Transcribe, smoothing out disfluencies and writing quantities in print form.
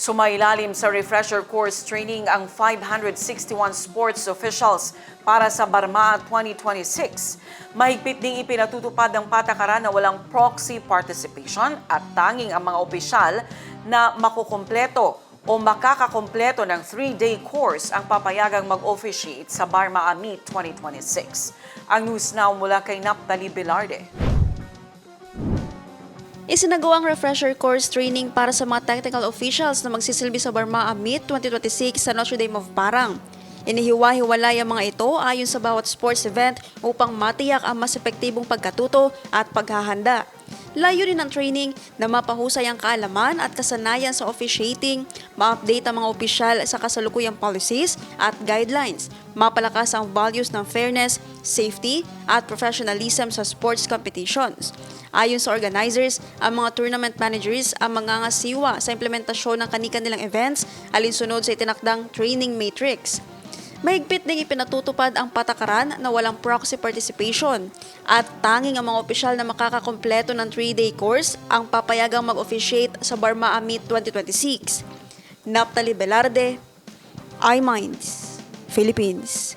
Sumailalim sa refresher course training ang 561 sports officials para sa Barma 2026. Mahigpit ding ipinatutupad ang patakaran na walang proxy participation at tanging ang mga opisyal na makukumpleto o makakakumpleto ng 3-day course ang papayagang mag-officiate sa Barma Meet 2026. Ang News Now mula kay Naptali Velarde. Isinagawang refresher course training para sa mga technical officials na magsisilbi sa Barma Meet 2026 sa Notre Dame of Parang. Inihiwa-hiwalay ang mga ito ayon sa bawat sports event upang matiyak ang mas epektibong pagkatuto at paghahanda. Layunin ng training na mapahusay ang kaalaman at kasanayan sa officiating, ma-update ang mga opisyal sa kasalukuyang policies at guidelines, mapalakas ang values ng fairness, safety at professionalism sa sports competitions. Ayon sa organizers, ang mga tournament managers ang mangangasiwa sa implementasyon ng kani-kanilang events alinsunod sa itinakdang training matrix. Mahigpit ding ipinatutupad ang patakaran na walang proxy participation at tanging ang mga opisyal na makakakumpleto ng 3-day course ang papayagang mag-officiate sa Barma Meet 2026. Naptali Velarde, iMinds, Philippines.